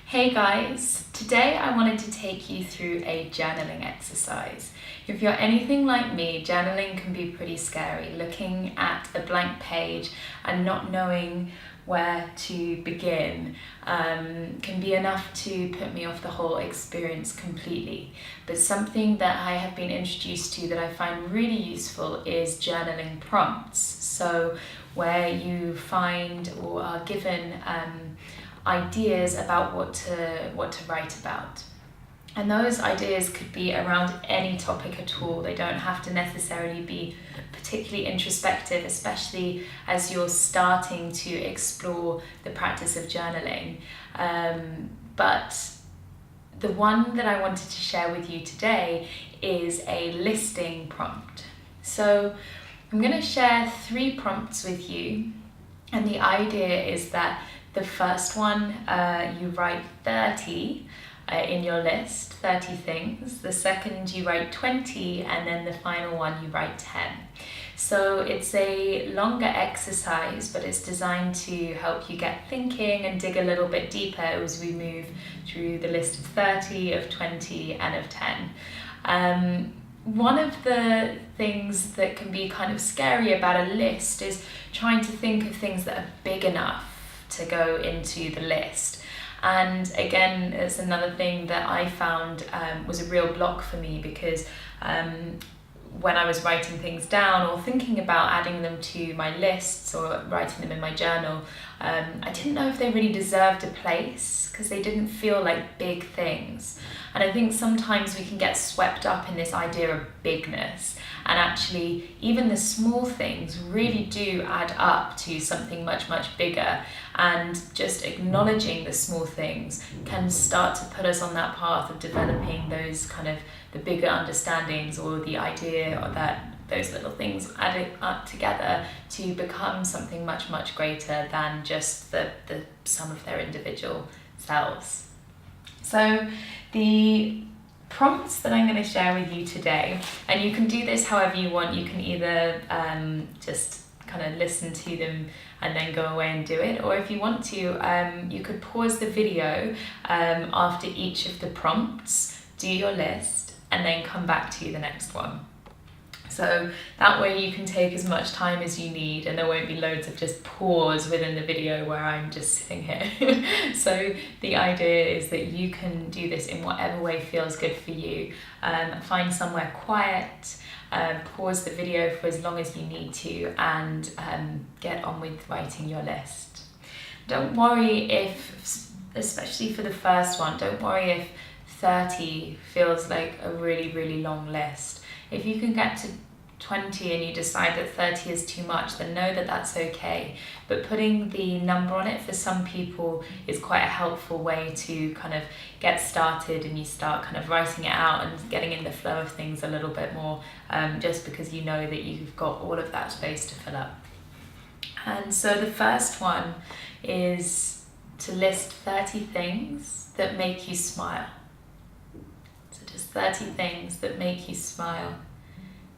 Hey guys, today I wanted to take you through a journaling exercise. If you're anything like me, journaling can be pretty scary. Looking at a blank page and not knowing where to begin can be enough to put me off the whole experience completely. But something that I have been introduced to that I find really useful is journaling prompts. So where you find or are given ideas about what to write about. And those ideas could be around any topic at all. They don't have to necessarily be particularly introspective, especially as you're starting to explore the practice of journaling. But the one that I wanted to share with you today is a listing prompt. So I'm going to share 3 prompts with you, and the idea is that the first one, you write 30 in your list, 30 things. The second, you write 20, and then the final one, you write 10. So it's a longer exercise, but it's designed to help you get thinking and dig a little bit deeper as we move through the list of 30, of 20, and of 10. One of the things that can be kind of scary about a list is trying to think of things that are big enough to go into the list. And again, it's another thing that I found was a real block for me, because when I was writing things down or thinking about adding them to my lists or writing them in my journal, I didn't know if they really deserved a place because they didn't feel like big things. And I think sometimes we can get swept up in this idea of bigness, and actually even the small things really do add up to something much, much bigger. And just acknowledging the small things can start to put us on that path of developing those kind of the bigger understandings, or the idea that those little things add up together to become something much, much greater than just the sum of their individual selves. So the prompts that I'm going to share with you today, and you can do this however you want. You can either just kind of listen to them and then go away and do it, or if you want to, you could pause the video after each of the prompts, do your list, and then come back to the next one. So that way you can take as much time as you need, and there won't be loads of just pause within the video where I'm just sitting here. So the idea is that you can do this in whatever way feels good for you. Find somewhere quiet, pause the video for as long as you need to, and get on with writing your list. Don't worry if, especially for the first one, don't worry if 30 feels like a really, really long list. If you can get to 20 and you decide that 30 is too much, then know that that's okay. But putting the number on it for some people is quite a helpful way to kind of get started, and you start kind of writing it out and getting in the flow of things a little bit more, just because you know that you've got all of that space to fill up. And so the first one is to list 30 things that make you smile. So just 30 things that make you smile.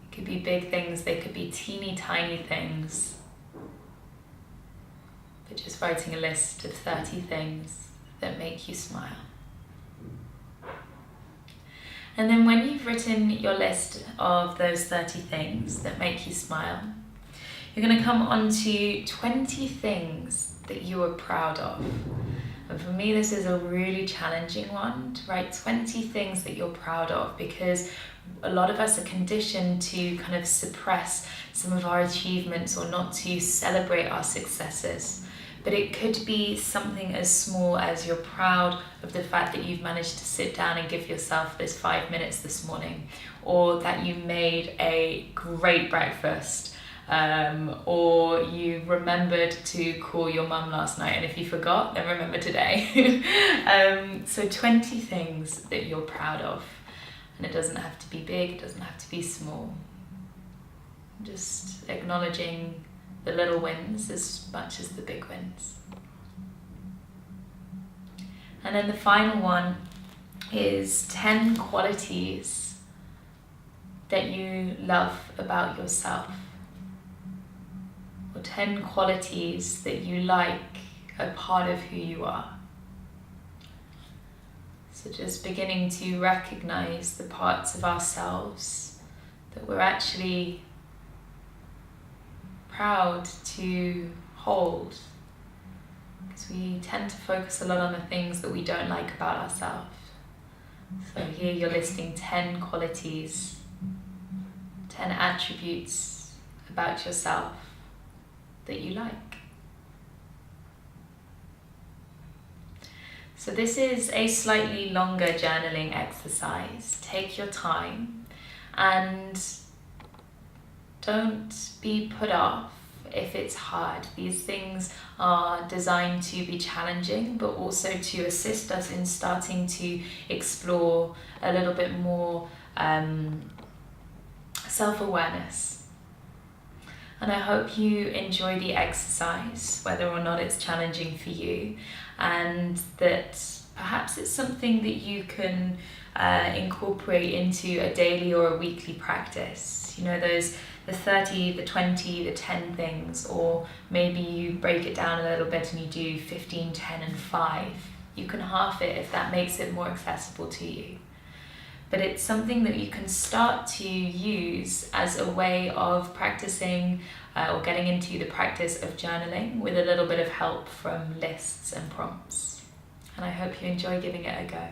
It could be big things, they could be teeny tiny things. But just writing a list of 30 things that make you smile. And then when you've written your list of those 30 things that make you smile, you're going to come on to 20 things that you are proud of. And for me, this is a really challenging one, to write 20 things that you're proud of, because a lot of us are conditioned to kind of suppress some of our achievements or not to celebrate our successes. But it could be something as small as you're proud of the fact that you've managed to sit down and give yourself this 5 minutes this morning, or that you made a great breakfast, or you remembered to call your mum last night, and if you forgot, then remember today. So 20 things that you're proud of. And it doesn't have to be big, it doesn't have to be small. Just acknowledging the little wins as much as the big wins. And then the final one is 10 qualities that you love about yourself, or 10 qualities that you like are part of who you are. So just beginning to recognize the parts of ourselves that we're actually proud to hold, because we tend to focus a lot on the things that we don't like about ourselves. So here you're listing 10 qualities, 10 attributes about yourself that you like. So this is a slightly longer journaling exercise. Take your time and don't be put off if it's hard. These things are designed to be challenging, but also to assist us in starting to explore a little bit more self-awareness. And I hope you enjoy the exercise, whether or not it's challenging for you, and that perhaps it's something that you can incorporate into a daily or a weekly practice. You know, the 30, the 20, the 10 things, or maybe you break it down a little bit and you do 15, 10 and 5. You can half it if that makes it more accessible to you. But it's something that you can start to use as a way of practicing or getting into the practice of journaling with a little bit of help from lists and prompts. And I hope you enjoy giving it a go.